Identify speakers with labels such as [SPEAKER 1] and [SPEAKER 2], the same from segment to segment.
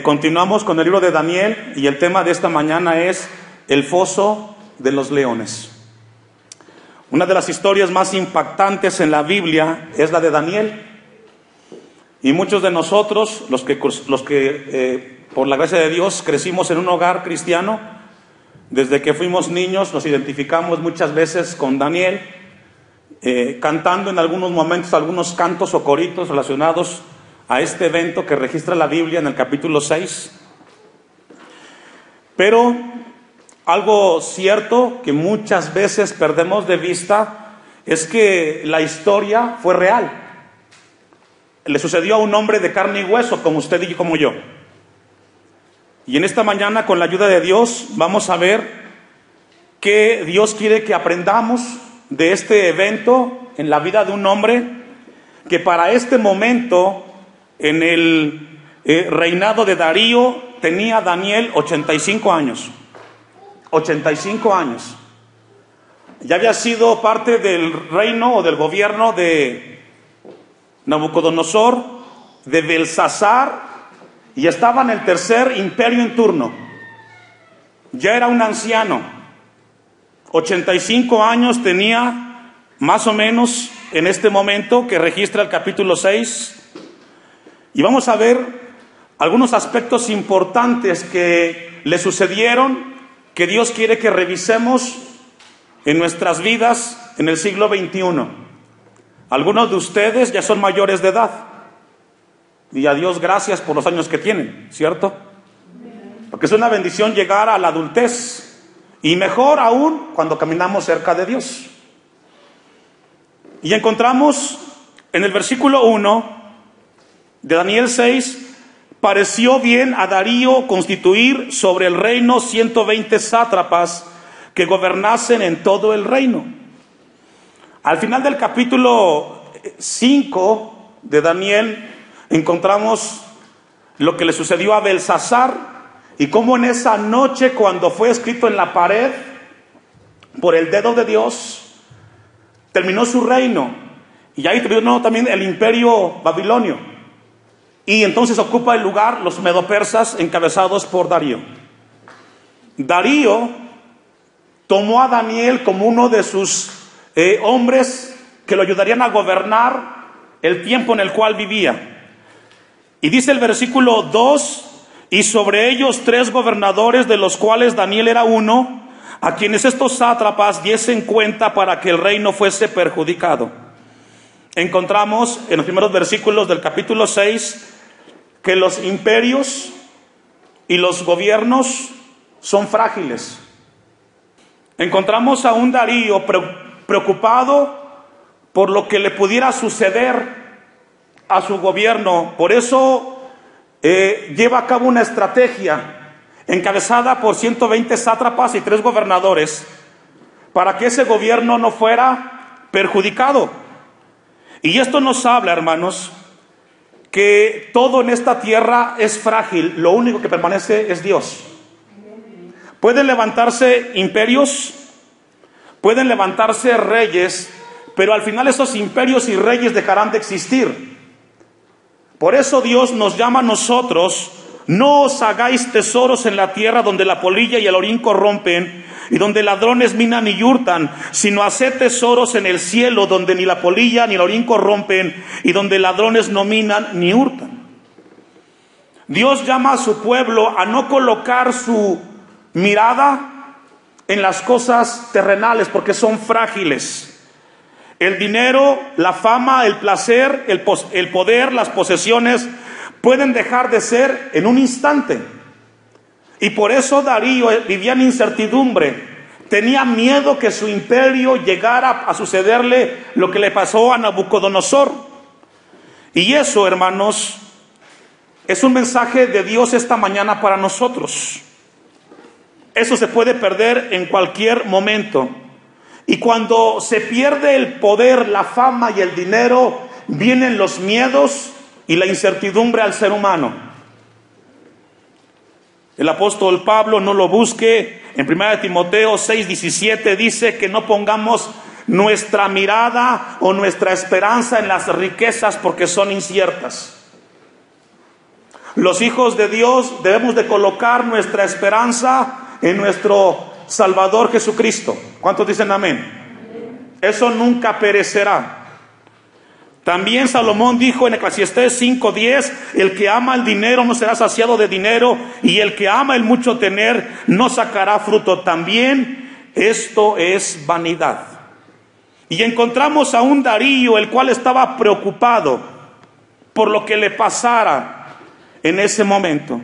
[SPEAKER 1] Continuamos con el libro de Daniel y el tema de esta mañana es el foso de los leones. Una de las historias más impactantes en la Biblia es la de Daniel. Y muchos de nosotros, los que por la gracia de Dios crecimos en un hogar cristiano, desde que fuimos niños nos identificamos muchas veces con Daniel, cantando en algunos momentos algunos cantos o coritos relacionados a este evento que registra la Biblia en el capítulo 6. Pero algo cierto que muchas veces perdemos de vista es que la historia fue real. Le sucedió a un hombre de carne y hueso, como usted y como yo. Y en esta mañana, con la ayuda de Dios, vamos a ver que Dios quiere que aprendamos de este evento en la vida de un hombre que para este momento, en el reinado de Darío, tenía Daniel 85 años. 85 años. Ya había sido parte del reino o del gobierno de Nabucodonosor, de Belsasar, y estaba en el tercer imperio en turno. Ya era un anciano. 85 años tenía más o menos en este momento que registra el capítulo 6. Y vamos a ver algunos aspectos importantes que le sucedieron, que Dios quiere que revisemos en nuestras vidas en el siglo XXI. Algunos de ustedes ya son mayores de edad. Y a Dios gracias por los años que tienen, ¿cierto? Porque es una bendición llegar a la adultez. Y mejor aún cuando caminamos cerca de Dios. Y encontramos en el versículo 1 de Daniel 6, pareció bien a Darío constituir sobre el reino 120 sátrapas que gobernasen en todo el reino. Al final del capítulo 5 de Daniel encontramos lo que le sucedió a Belsasar y cómo en esa noche, cuando fue escrito en la pared por el dedo de Dios, terminó su reino. Y ahí terminó también el imperio babilonio. Y entonces ocupa el lugar los medopersas encabezados por Darío. Darío tomó a Daniel como uno de sus hombres que lo ayudarían a gobernar el tiempo en el cual vivía. Y dice el versículo 2, y sobre ellos 3 gobernadores, de los cuales Daniel era uno, a quienes estos sátrapas diesen cuenta para que el reino fuese perjudicado. Encontramos en los primeros versículos del capítulo 6 que los imperios y los gobiernos son frágiles. Encontramos a un Darío preocupado por lo que le pudiera suceder a su gobierno. Por eso lleva a cabo una estrategia encabezada por 120 sátrapas y 3 gobernadores para que ese gobierno no fuera perjudicado. Y esto nos habla, hermanos, que todo en esta tierra es frágil. Lo único que permanece es Dios. Pueden levantarse imperios, pueden levantarse reyes, pero al final esos imperios y reyes dejarán de existir. Por eso Dios nos llama a nosotros: no os hagáis tesoros en la tierra donde la polilla y el orín corrompen y donde ladrones minan y hurtan, sino haced tesoros en el cielo donde ni la polilla ni el orín corrompen y donde ladrones no minan ni hurtan. Dios llama a su pueblo a no colocar su mirada en las cosas terrenales porque son frágiles. El dinero, la fama, el placer, el poder, las posesiones pueden dejar de ser en un instante. Y por eso Darío vivía en incertidumbre. Tenía miedo que su imperio llegara a sucederle lo que le pasó a Nabucodonosor. Y eso, hermanos, es un mensaje de Dios esta mañana para nosotros. Eso se puede perder en cualquier momento. Y cuando se pierde el poder, la fama y el dinero, vienen los miedos y la incertidumbre al ser humano. El apóstol Pablo, no lo busque, en 1 Timoteo 6:17 dice que no pongamos nuestra mirada o nuestra esperanza en las riquezas porque son inciertas. Los hijos de Dios debemos de colocar nuestra esperanza en nuestro Salvador Jesucristo. ¿Cuántos dicen amén? Eso nunca perecerá. También Salomón dijo en Eclesiastés 5:10, el que ama el dinero no será saciado de dinero, y el que ama el mucho tener no sacará fruto. También esto es vanidad. Y encontramos a un Darío, el cual estaba preocupado por lo que le pasara en ese momento.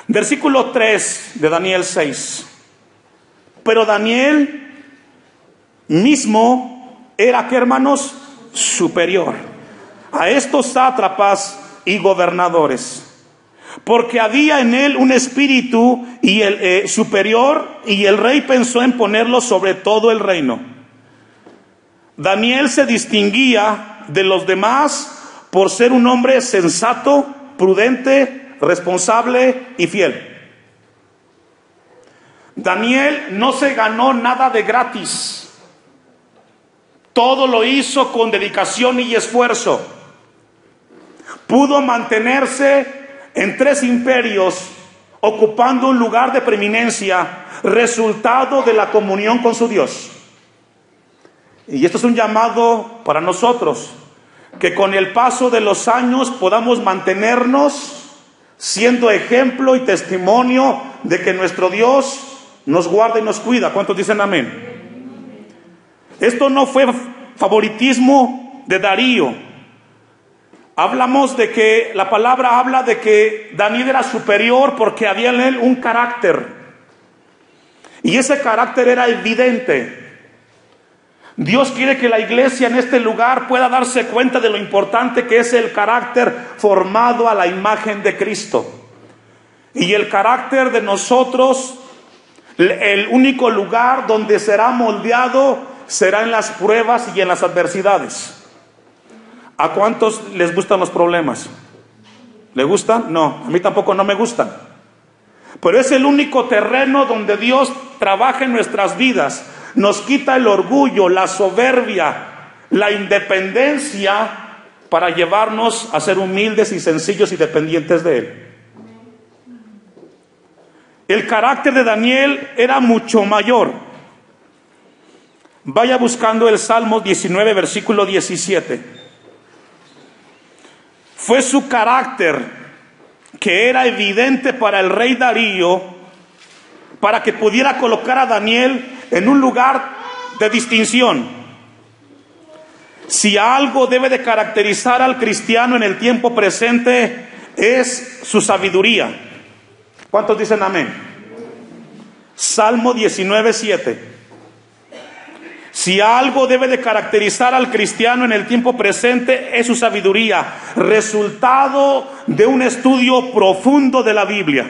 [SPEAKER 1] Versículo 3 de Daniel 6. Pero Daniel mismo era, ¿qué, hermanos? Superior a estos sátrapas y gobernadores, porque había en él un espíritu y el superior, y el rey pensó en ponerlo sobre todo el reino. Daniel se distinguía de los demás por ser un hombre sensato, prudente, responsable y fiel. Daniel no se ganó nada de gratis. Todo lo hizo con dedicación y esfuerzo. Pudo mantenerse en 3 imperios, ocupando un lugar de preeminencia, resultado de la comunión con su Dios. Y esto es un llamado para nosotros, que con el paso de los años podamos mantenernos siendo ejemplo y testimonio de que nuestro Dios nos guarda y nos cuida. ¿Cuántos dicen amén? Esto no fue favoritismo de Darío. Hablamos de que la palabra habla de que Daniel era superior porque había en él un carácter. Y ese carácter era evidente. Dios quiere que la iglesia en este lugar pueda darse cuenta de lo importante que es el carácter formado a la imagen de Cristo. Y el carácter de nosotros, el único lugar donde será moldeado será en las pruebas y en las adversidades. ¿A cuántos les gustan los problemas? ¿Les gustan? No, a mí tampoco no me gustan. Pero es el único terreno donde Dios trabaja en nuestras vidas. Nos quita el orgullo, la soberbia, la independencia, para llevarnos a ser humildes y sencillos y dependientes de Él. El carácter de Daniel era mucho mayor. Vaya buscando el Salmo 19, versículo 17. Fue su carácter que era evidente para el rey Darío, para que pudiera colocar a Daniel en un lugar de distinción. Si algo debe de caracterizar al cristiano en el tiempo presente, es su sabiduría. ¿Cuántos dicen amén? Salmo 19, 7. Si algo debe de caracterizar al cristiano en el tiempo presente, es su sabiduría, resultado de un estudio profundo de la Biblia.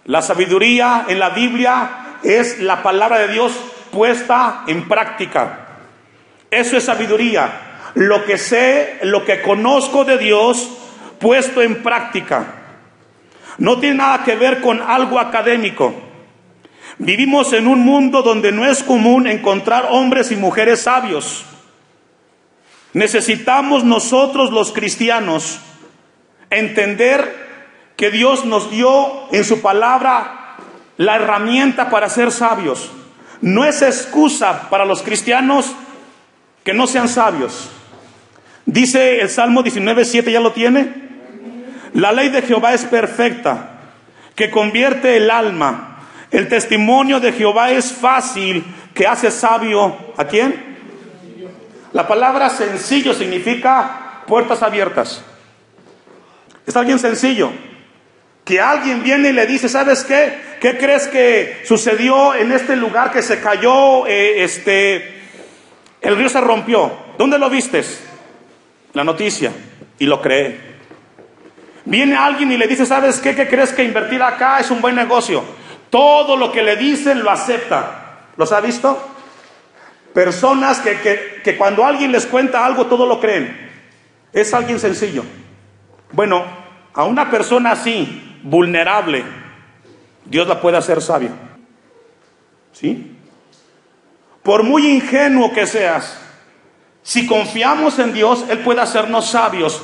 [SPEAKER 1] La sabiduría en la Biblia es la palabra de Dios puesta en práctica. Eso es sabiduría. Lo que sé, lo que conozco de Dios puesto en práctica. No tiene nada que ver con algo académico. Vivimos en un mundo donde no es común encontrar hombres y mujeres sabios. Necesitamos nosotros los cristianos entender que Dios nos dio en su palabra la herramienta para ser sabios. No es excusa para los cristianos que no sean sabios. Dice el Salmo 19:7, ¿ya lo tiene? La ley de Jehová es perfecta, que convierte el alma. El testimonio de Jehová es fácil, que hace sabio. ¿A quién? La palabra sencillo significa puertas abiertas. Está bien sencillo. Que alguien viene y le dice, ¿sabes qué? ¿Qué crees que sucedió en este lugar que se cayó? El río se rompió. ¿Dónde lo vistes? La noticia. Y lo cree. Viene alguien y le dice, ¿sabes qué? ¿Qué crees que invertir acá es un buen negocio? Todo lo que le dicen lo acepta. ¿Los ha visto? Personas que cuando alguien les cuenta algo, todo lo creen. Es alguien sencillo. Bueno, a una persona así, vulnerable, Dios la puede hacer sabia. ¿Sí? Por muy ingenuo que seas, si confiamos en Dios, Él puede hacernos sabios.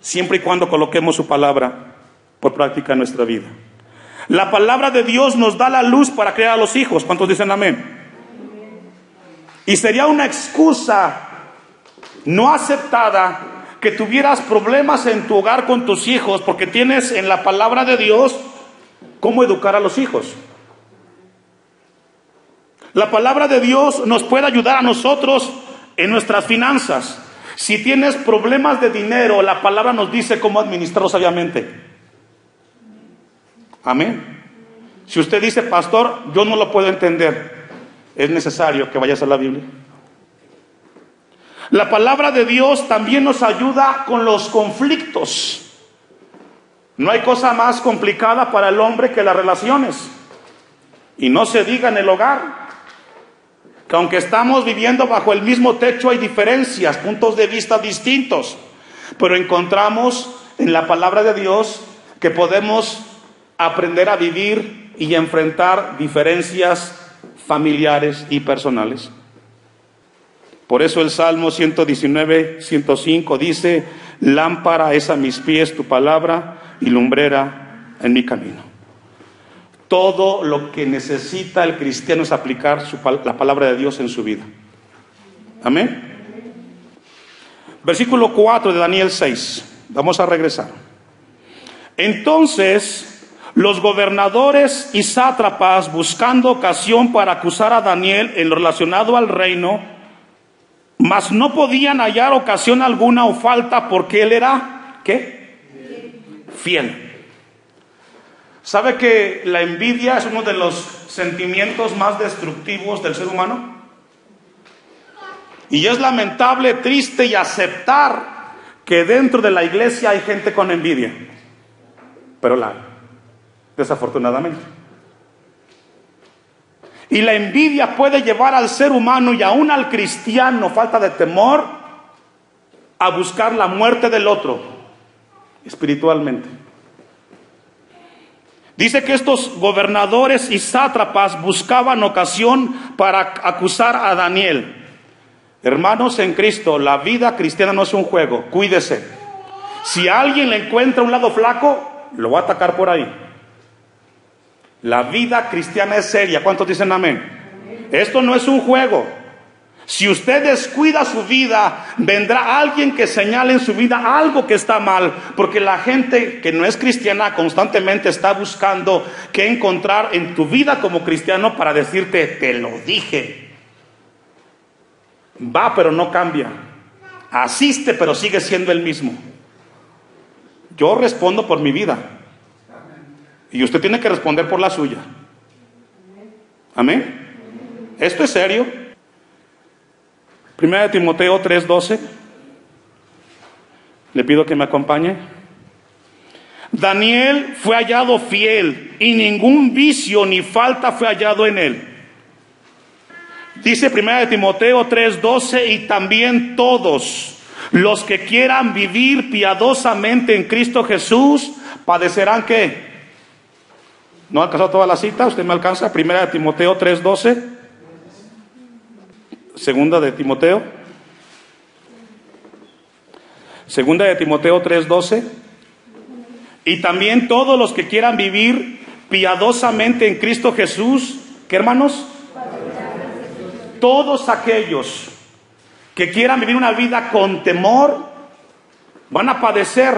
[SPEAKER 1] siempre y cuando coloquemos su palabra por práctica en nuestra vida. La palabra de Dios nos da la luz para crear a los hijos. ¿Cuántos dicen amén? Y sería una excusa no aceptada que tuvieras problemas en tu hogar con tus hijos porque tienes en la palabra de Dios cómo educar a los hijos. La palabra de Dios nos puede ayudar a nosotros en nuestras finanzas. Si tienes problemas de dinero, la palabra nos dice cómo administrarlo sabiamente. Amén. Si usted dice, pastor, yo no lo puedo entender, es necesario que vayas a la Biblia. La palabra de Dios también nos ayuda con los conflictos. No hay cosa más complicada para el hombre que las relaciones. Y no se diga en el hogar, que aunque estamos viviendo bajo el mismo techo hay diferencias, puntos de vista distintos, pero encontramos en la palabra de Dios que podemos aprender a vivir y enfrentar diferencias familiares y personales. Por eso el Salmo 119, 105 dice: lámpara es a mis pies tu palabra y lumbrera en mi camino. Todo lo que necesita el cristiano es aplicar la palabra de Dios en su vida. Amén. Versículo 4 de Daniel 6. Vamos a regresar. Entonces los gobernadores y sátrapas, buscando ocasión para acusar a Daniel en lo relacionado al reino, mas no podían hallar ocasión alguna o falta, porque él era, ¿qué? Fiel. ¿Sabe que la envidia es uno de los sentimientos más destructivos del ser humano? Y es lamentable, triste y aceptar que dentro de la iglesia hay gente con envidia. Pero la hay, desafortunadamente. Y la envidia puede llevar al ser humano y aún al cristiano, falta de temor, a buscar la muerte del otro, espiritualmente. Dice que estos gobernadores y sátrapas buscaban ocasión para acusar a Daniel. Hermanos en Cristo, la vida cristiana no es un juego, cuídese. Si a alguien le encuentra un lado flaco, lo va a atacar por ahí. La vida cristiana es seria. ¿Cuántos dicen amén? Esto no es un juego. Si usted descuida su vida, vendrá alguien que señale en su vida algo que está mal, porque la gente que no es cristiana constantemente está buscando qué encontrar en tu vida como cristiano para decirte, te lo dije. Va, pero no cambia. Asiste, pero sigue siendo el mismo. Yo respondo por mi vida. Y usted tiene que responder por la suya. Amén. Esto es serio. Primera de Timoteo 3:12. Le pido que me acompañe. Daniel fue hallado fiel y ningún vicio ni falta fue hallado en él. Dice Primera de Timoteo 3:12, y también todos los que quieran vivir piadosamente en Cristo Jesús padecerán ¿qué? ¿No ha alcanzado toda la cita? ¿Usted me alcanza? Primera de Timoteo 3:12. Segunda de Timoteo 3:12. Y también todos los que quieran vivir piadosamente en Cristo Jesús, ¿qué hermanos? Todos aquellos que quieran vivir una vida con temor van a padecer,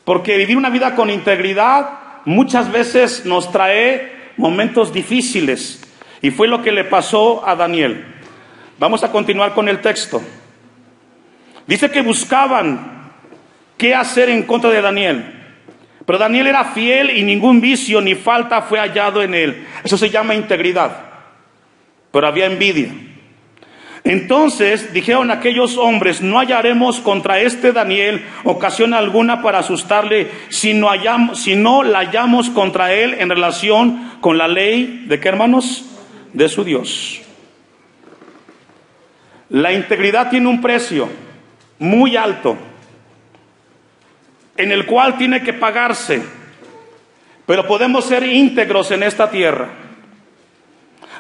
[SPEAKER 1] porque vivir una vida con integridad muchas veces nos trae momentos difíciles. Y fue lo que le pasó a Daniel. Vamos a continuar con el texto. Dice que buscaban qué hacer en contra de Daniel. Pero Daniel era fiel y ningún vicio ni falta fue hallado en él. Eso se llama integridad. Pero había envidia. Entonces dijeron aquellos hombres: no hallaremos contra este Daniel ocasión alguna para asustarle, si no la hallamos contra él en relación con la ley de ¿qué, hermanos? De su Dios. La integridad tiene un precio muy alto, en el cual tiene que pagarse, pero podemos ser íntegros en esta tierra.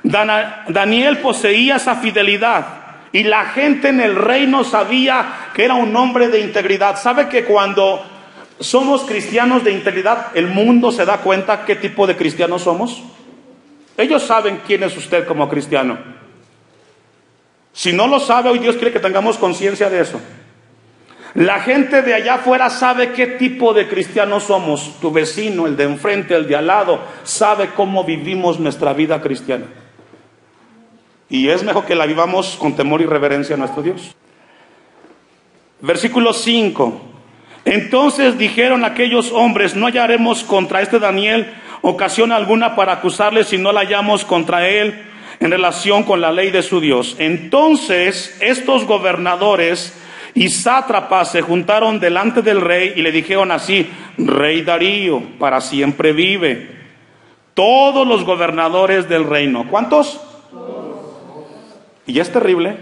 [SPEAKER 1] Daniel poseía esa fidelidad y la gente en el reino sabía que era un hombre de integridad. ¿Sabe que cuando somos cristianos de integridad, el mundo se da cuenta qué tipo de cristianos somos? Ellos saben quién es usted como cristiano. Si no lo sabe, hoy Dios quiere que tengamos conciencia de eso. La gente de allá afuera sabe qué tipo de cristianos somos. Tu vecino, el de enfrente, el de al lado, sabe cómo vivimos nuestra vida cristiana. Y es mejor que la vivamos con temor y reverencia a nuestro Dios. Versículo 5. Entonces dijeron aquellos hombres: no hallaremos contra este Daniel ocasión alguna para acusarle si no la hallamos contra él en relación con la ley de su Dios. Entonces estos gobernadores y sátrapas se juntaron delante del rey y le dijeron así: Rey Darío, para siempre vive. Todos los gobernadores del reino. ¿Cuántos? Y es terrible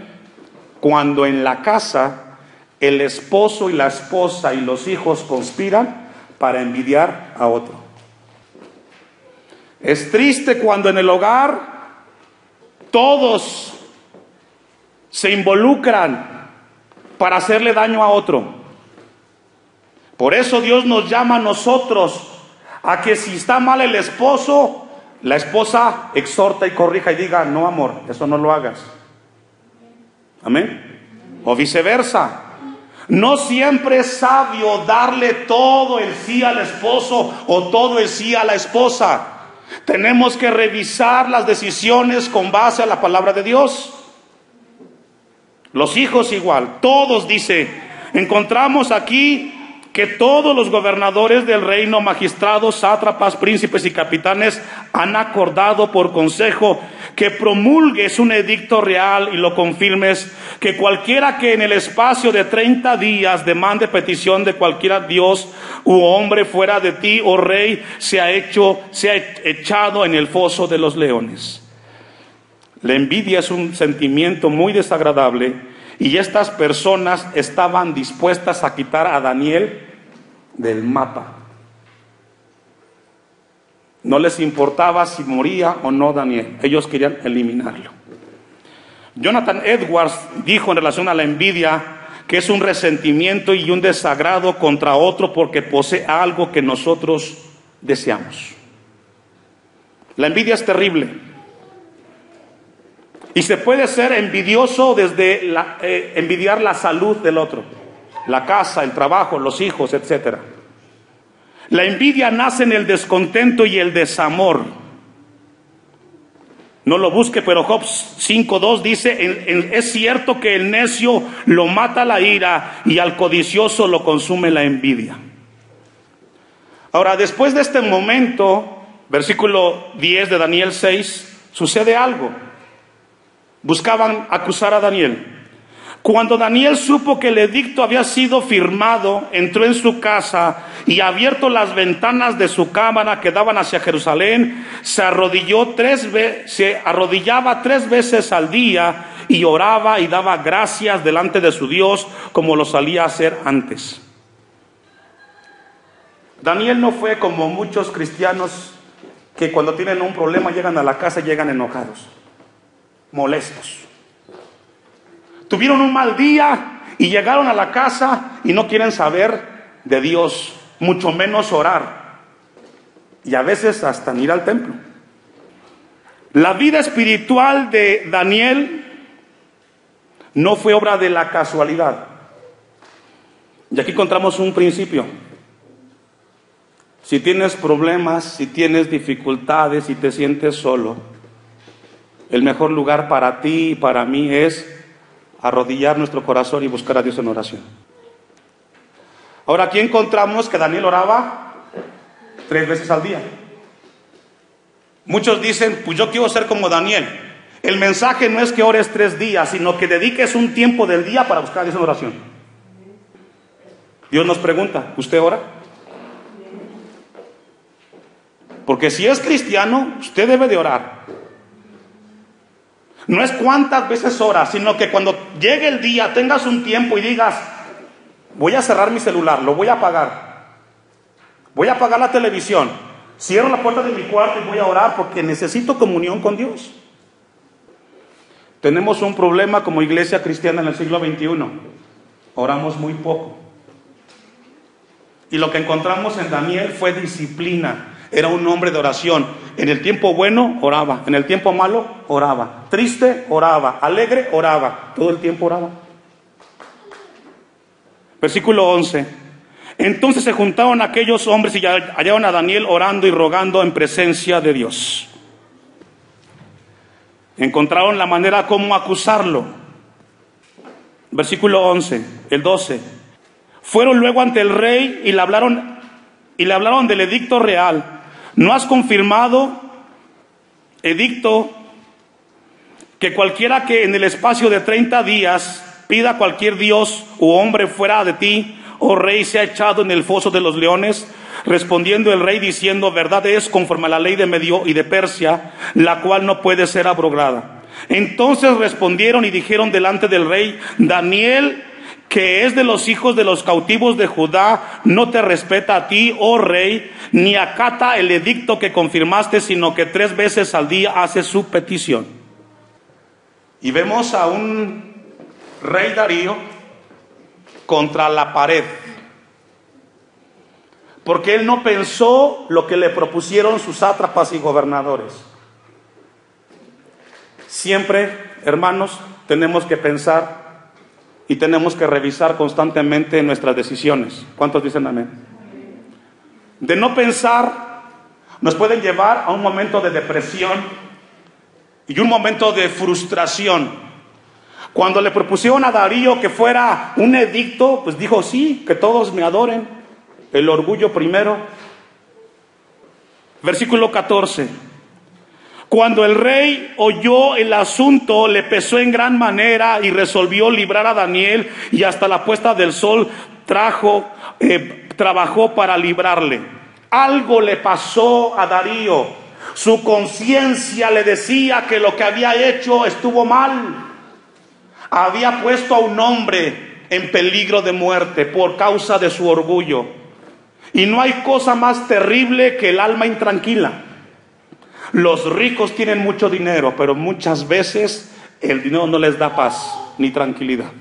[SPEAKER 1] cuando en la casa el esposo y la esposa y los hijos conspiran para envidiar a otro. Es triste cuando en el hogar todos se involucran para hacerle daño a otro. Por eso Dios nos llama a nosotros a que si está mal el esposo, la esposa exhorta y corrija y diga: no, amor, eso no lo hagas. Amén. O viceversa. No siempre es sabio darle todo el sí al esposo o todo el sí a la esposa. Tenemos que revisar las decisiones con base a la palabra de Dios. Los hijos igual, todos, dice, encontramos aquí que todos los gobernadores del reino, magistrados, sátrapas, príncipes y capitanes han acordado por consejo que promulgues un edicto real y lo confirmes, que cualquiera que en el espacio de 30 días demande petición de cualquiera dios u hombre fuera de ti, oh rey, sea echado en el foso de los leones. La envidia es un sentimiento muy desagradable y estas personas estaban dispuestas a quitar a Daniel del mapa. No les importaba si moría o no Daniel, ellos querían eliminarlo. Jonathan Edwards dijo en relación a la envidia que es un resentimiento y un desagrado contra otro porque posee algo que nosotros deseamos. La envidia es terrible. Y se puede ser envidioso desde envidiar la salud del otro, la casa, el trabajo, los hijos, etc. La envidia nace en el descontento y el desamor. No lo busque, pero Job 5:2 dice: es cierto que el necio lo mata la ira y al codicioso lo consume la envidia. Ahora, después de este momento, versículo 10 de Daniel 6, sucede algo. Buscaban acusar a Daniel. Cuando Daniel supo que el edicto había sido firmado, entró en su casa y, abierto las ventanas de su cámara que daban hacia Jerusalén, se arrodillaba 3 veces al día y oraba y daba gracias delante de su Dios como lo solía hacer antes. Daniel no fue como muchos cristianos que cuando tienen un problema llegan a la casa y llegan enojados, molestos. Tuvieron un mal día y llegaron a la casa y no quieren saber de Dios, mucho menos orar, y a veces hasta ir al templo. La vida espiritual de Daniel no fue obra de la casualidad. Y aquí encontramos un principio. Si tienes problemas, si tienes dificultades, si te sientes solo, el mejor lugar para ti y para mí es arrodillar nuestro corazón y buscar a Dios en oración. Ahora, aquí encontramos que Daniel oraba 3 veces al día. Muchos dicen: pues yo quiero ser como Daniel. El mensaje no es que ores 3 días, sino que dediques un tiempo del día para buscar a Dios en oración. Dios nos pregunta: ¿usted ora? Porque si es cristiano, usted debe de orar. No es cuántas veces oras, sino que cuando llegue el día tengas un tiempo y digas: voy a cerrar mi celular, lo voy a apagar. Voy a apagar la televisión. Cierro la puerta de mi cuarto y voy a orar porque necesito comunión con Dios. Tenemos un problema como iglesia cristiana en el siglo XXI. Oramos muy poco. Y lo que encontramos en Daniel fue disciplina. Era un hombre de oración. En el tiempo bueno, oraba. En el tiempo malo, oraba. Triste, oraba. Alegre, oraba. Todo el tiempo oraba. Versículo 11. Entonces se juntaron aquellos hombres y hallaron a Daniel orando y rogando en presencia de Dios. Encontraron la manera como acusarlo. Versículo 11, el 12. Fueron luego ante el rey y le hablaron del edicto real. ¿No has confirmado, edicto, que cualquiera que en el espacio de 30 días pida a cualquier dios u hombre fuera de ti, oh rey, sea echado en el foso de los leones? Respondiendo el rey diciendo, verdad es, conforme a la ley de Medio y de Persia, la cual no puede ser abrogada. Entonces respondieron y dijeron delante del rey, Daniel, que es de los hijos de los cautivos de Judá, no te respeta a ti, oh rey, ni acata el edicto que confirmaste, sino que 3 veces al día hace su petición. Y vemos a un rey Darío contra la pared, porque él no pensó lo que le propusieron sus sátrapas y gobernadores. Siempre, hermanos, tenemos que pensar y tenemos que revisar constantemente nuestras decisiones. ¿Cuántos dicen amén? De no pensar, nos pueden llevar a un momento de depresión y un momento de frustración. Cuando le propusieron a Darío que fuera un edicto, pues dijo, sí, que todos me adoren. El orgullo primero. Versículo 14. Cuando el rey oyó el asunto, le pesó en gran manera y resolvió librar a Daniel, y hasta la puesta del sol trabajó para librarle. Algo le pasó a Darío. Su conciencia le decía que lo que había hecho estuvo mal. Había puesto a un hombre en peligro de muerte por causa de su orgullo. Y no hay cosa más terrible que el alma intranquila. Los ricos tienen mucho dinero, pero muchas veces el dinero no les da paz ni tranquilidad.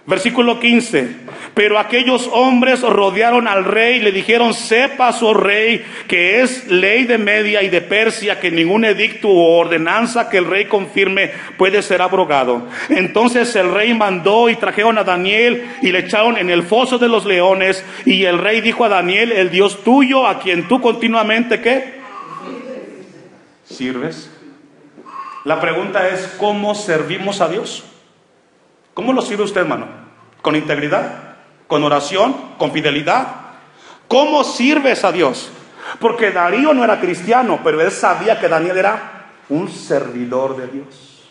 [SPEAKER 1] Versículo 15. Pero aquellos hombres rodearon al rey y le dijeron, sepas, oh rey, que es ley de Media y de Persia que ningún edicto o ordenanza que el rey confirme puede ser abrogado. Entonces el rey mandó y trajeron a Daniel y le echaron en el foso de los leones. Y el rey dijo a Daniel, el Dios tuyo, a quien tú continuamente, ¿qué? ¿Sirves? La pregunta es, ¿cómo servimos a Dios? ¿Cómo lo sirve usted, hermano? ¿Con integridad? ¿Con oración? ¿Con fidelidad? ¿Cómo sirves a Dios? Porque Darío no era cristiano, pero él sabía que Daniel era un servidor de Dios.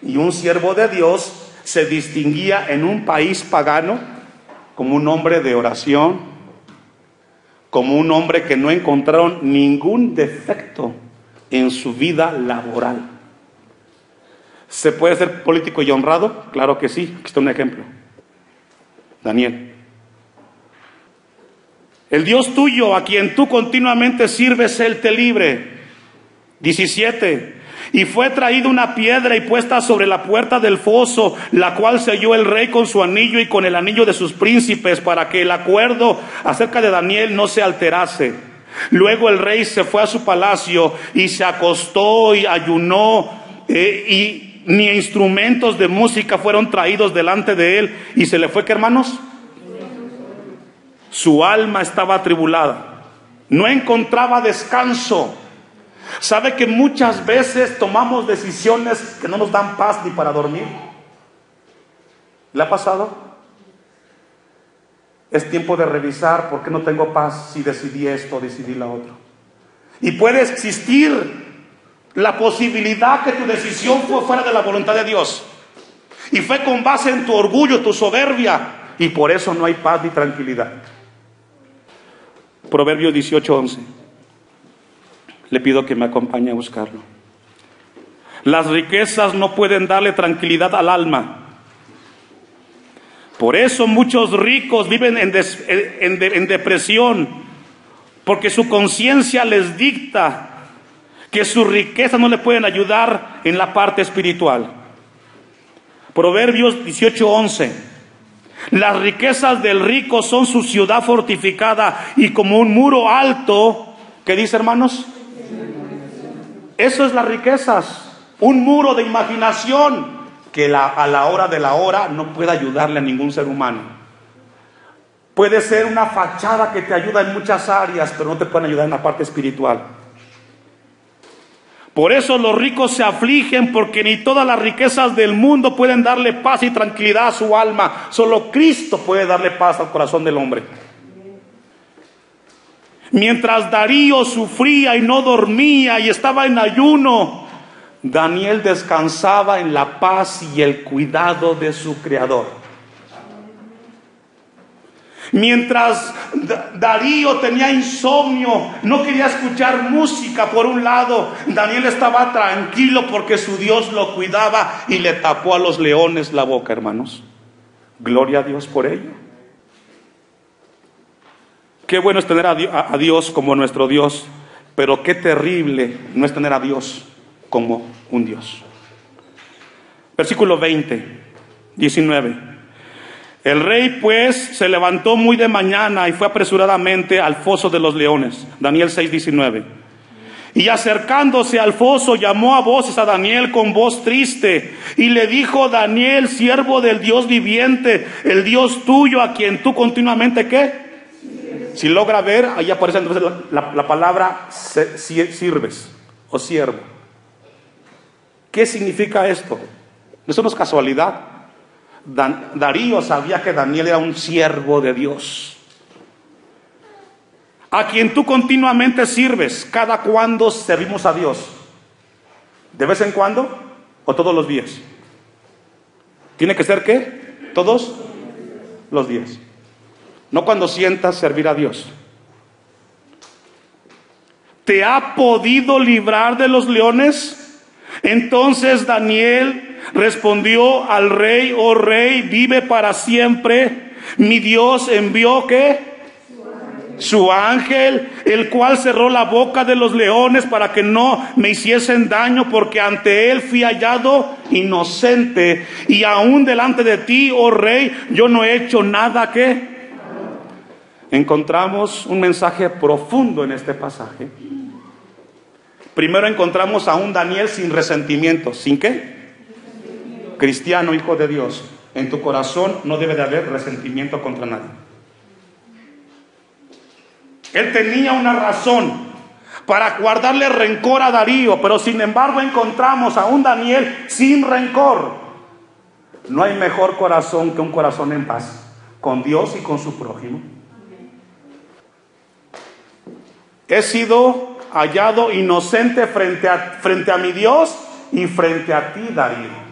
[SPEAKER 1] Y un siervo de Dios se distinguía en un país pagano como un hombre de oración, como un hombre que no encontraron ningún defecto en su vida laboral. ¿Se puede ser político y honrado? Claro que sí. Aquí está un ejemplo. Daniel. El Dios tuyo, a quien tú continuamente sirves, Él te libre. 17. Y fue traída una piedra y puesta sobre la puerta del foso, la cual selló el rey con su anillo y con el anillo de sus príncipes, para que el acuerdo acerca de Daniel no se alterase. Luego el rey se fue a su palacio y se acostó y ayunó, y ni instrumentos de música fueron traídos delante de él. Y se le fue, ¿qué, hermanos? Su alma estaba atribulada, no encontraba descanso. ¿Sabe que muchas veces tomamos decisiones que no nos dan paz ni para dormir? ¿Le ha pasado? Es tiempo de revisar por qué no tengo paz si decidí esto, decidí la otra. Y puede existir la posibilidad que tu decisión fue fuera de la voluntad de Dios y fue con base en tu orgullo, tu soberbia, y por eso no hay paz ni tranquilidad. Proverbios 18:11. Le pido que me acompañe a buscarlo. Las riquezas no pueden darle tranquilidad al alma. Por eso muchos ricos viven en depresión, porque su conciencia les dicta que sus riquezas no le pueden ayudar en la parte espiritual. Proverbios 18:11. Las riquezas del rico son su ciudad fortificada y como un muro alto. ¿Qué dice, hermanos? Eso es las riquezas. Un muro de imaginación que a la hora de la hora no puede ayudarle a ningún ser humano. Puede ser una fachada que te ayuda en muchas áreas, pero no te pueden ayudar en la parte espiritual. Por eso los ricos se afligen, porque ni todas las riquezas del mundo pueden darle paz y tranquilidad a su alma. Solo Cristo puede darle paz al corazón del hombre. Mientras Darío sufría y no dormía y estaba en ayuno, Daniel descansaba en la paz y el cuidado de su Creador. Mientras Darío tenía insomnio, no quería escuchar música por un lado, Daniel estaba tranquilo porque su Dios lo cuidaba y le tapó a los leones la boca, hermanos. Gloria a Dios por ello. Qué bueno es tener a Dios como nuestro Dios, pero qué terrible no es tener a Dios como un Dios. Versículo 19. El rey pues se levantó muy de mañana y fue apresuradamente al foso de los leones. Daniel 6:19. Y acercándose al foso llamó a voces a Daniel con voz triste y le dijo: Daniel, siervo del Dios viviente, el Dios tuyo a quien tú continuamente ¿qué? Si logra ver, ahí aparece entonces la palabra sirves o siervo. ¿Qué significa esto? Eso no es casualidad. Darío sabía que Daniel era un siervo de Dios, a quien tú continuamente sirves. ¿Cada cuándo servimos a Dios? ¿De vez en cuando o todos los días? ¿Tiene que ser qué? Todos los días. No cuando sientas servir a Dios. ¿Te ha podido librar de los leones? Entonces Daniel respondió al rey: oh rey, vive para siempre. Mi Dios envió ¿qué? Su ángel, el cual cerró la boca de los leones para que no me hiciesen daño, porque ante él fui hallado inocente, y aún delante de ti, oh rey, yo no he hecho nada que... Encontramos un mensaje profundo en este pasaje. Primero encontramos a un Daniel sin resentimiento. ¿Sin qué? Cristiano, hijo de Dios, en tu corazón no debe de haber resentimiento contra nadie. Él tenía una razón para guardarle rencor a Darío, pero sin embargo encontramos a un Daniel sin rencor. No hay mejor corazón que un corazón en paz con Dios y con su prójimo. He sido hallado inocente frente a mi Dios y frente a ti, Darío.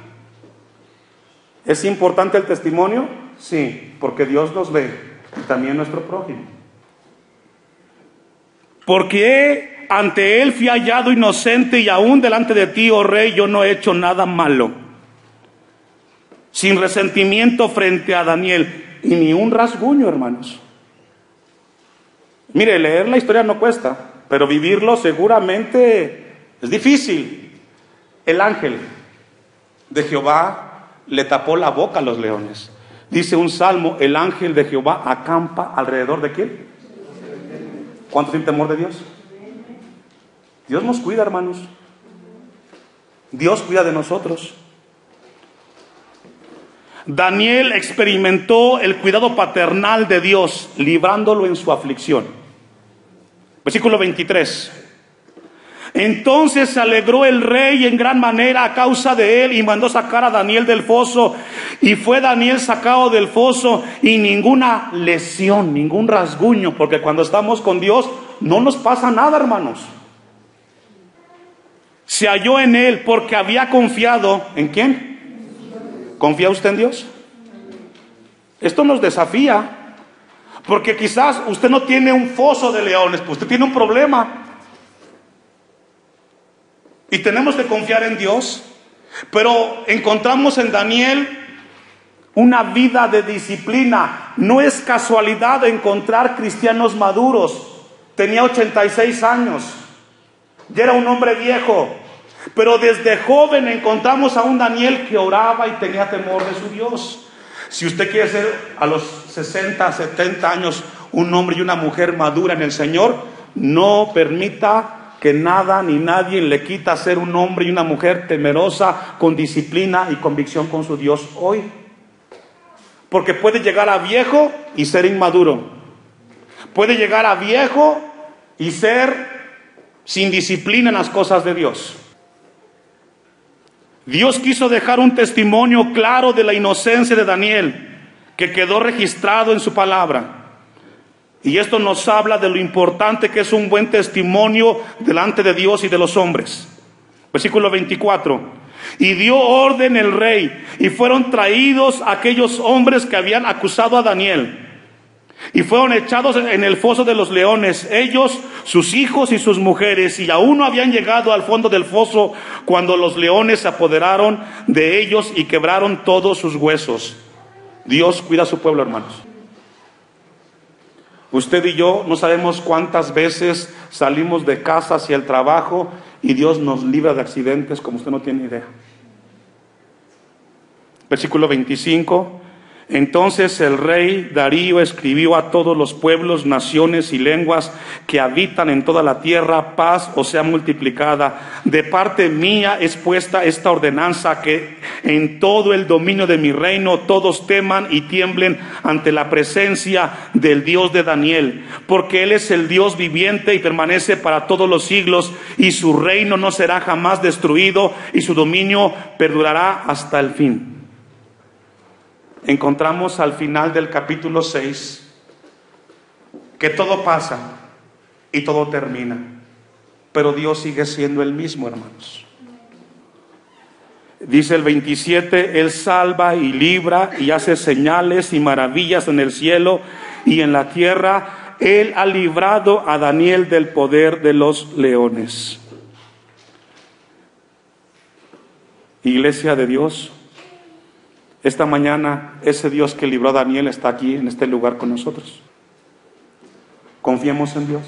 [SPEAKER 1] ¿Es importante el testimonio? Sí, porque Dios nos ve y también nuestro prójimo. Porque ante él fui hallado inocente y aún delante de ti, oh rey, yo no he hecho nada malo. Sin resentimiento frente a Daniel y ni un rasguño, hermanos. Mire, leer la historia no cuesta, pero vivirlo seguramente es difícil. El ángel de Jehová le tapó la boca a los leones. Dice un salmo: el ángel de Jehová acampa alrededor de ¿quién? ¿Cuántos tienen temor de Dios? Dios nos cuida, hermanos. Dios cuida de nosotros. Daniel experimentó el cuidado paternal de Dios, librándolo en su aflicción. Versículo 23. Entonces se alegró el rey en gran manera a causa de él y mandó sacar a Daniel del foso. Y fue Daniel sacado del foso y ninguna lesión, ningún rasguño, porque cuando estamos con Dios no nos pasa nada, hermanos. Se halló en él porque había confiado. ¿En quién? ¿Confía usted en Dios? Esto nos desafía. Porque quizás usted no tiene un foso de leones, pues usted tiene un problema. Y tenemos que confiar en Dios. Pero encontramos en Daniel una vida de disciplina. No es casualidad encontrar cristianos maduros. Tenía 86 años. Ya era un hombre viejo. Pero desde joven encontramos a un Daniel que oraba y tenía temor de su Dios. Si usted quiere ser a los 60, 70 años un hombre y una mujer madura en el Señor, no permita que nada ni nadie le quita ser un hombre y una mujer temerosa, con disciplina y convicción con su Dios hoy. Porque puede llegar a viejo y ser inmaduro. Puede llegar a viejo y ser sin disciplina en las cosas de Dios. Dios quiso dejar un testimonio claro de la inocencia de Daniel, que quedó registrado en su palabra. Y esto nos habla de lo importante que es un buen testimonio delante de Dios y de los hombres. Versículo 24. Y dio orden el rey, y fueron traídos aquellos hombres que habían acusado a Daniel, y fueron echados en el foso de los leones, ellos, sus hijos y sus mujeres, y aún no habían llegado al fondo del foso cuando los leones se apoderaron de ellos y quebraron todos sus huesos. Dios cuida a su pueblo, hermanos. Usted y yo no sabemos cuántas veces salimos de casa hacia el trabajo y Dios nos libra de accidentes como usted no tiene idea. Versículo 25. Entonces el rey Darío escribió a todos los pueblos, naciones y lenguas que habitan en toda la tierra: paz os sea multiplicada. De parte mía es puesta esta ordenanza, que en todo el dominio de mi reino todos teman y tiemblen ante la presencia del Dios de Daniel, porque Él es el Dios viviente y permanece para todos los siglos, y su reino no será jamás destruido, y su dominio perdurará hasta el fin. Encontramos al final del capítulo 6 que todo pasa y todo termina, pero Dios sigue siendo el mismo, hermanos. Dice el 27, Él salva y libra y hace señales y maravillas en el cielo y en la tierra. Él ha librado a Daniel del poder de los leones. Iglesia de Dios, esta mañana ese Dios que libró a Daniel está aquí en este lugar con nosotros. Confiemos en Dios.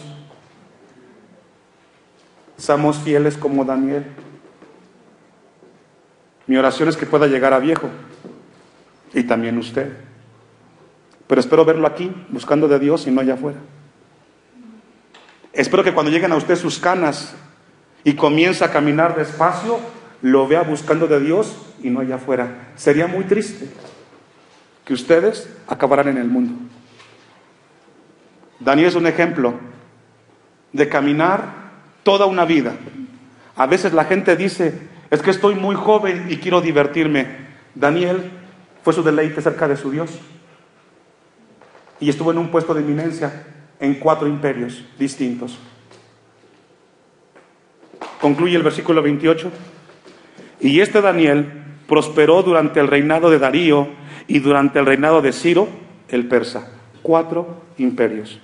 [SPEAKER 1] Seamos fieles como Daniel. Mi oración es que pueda llegar a viejo, y también usted. Pero espero verlo aquí, buscando de Dios y no allá afuera. Espero que cuando lleguen a usted sus canas y comienza a caminar despacio, lo vea buscando de Dios y no allá afuera. Sería muy triste que ustedes acabaran en el mundo. Daniel es un ejemplo de caminar toda una vida. A veces la gente dice: es que estoy muy joven y quiero divertirme. Daniel fue su deleite cerca de su Dios, y estuvo en un puesto de eminencia en 4 imperios distintos. Concluye el versículo 28. Y este Daniel prosperó durante el reinado de Darío y durante el reinado de Ciro el persa. 4 imperios.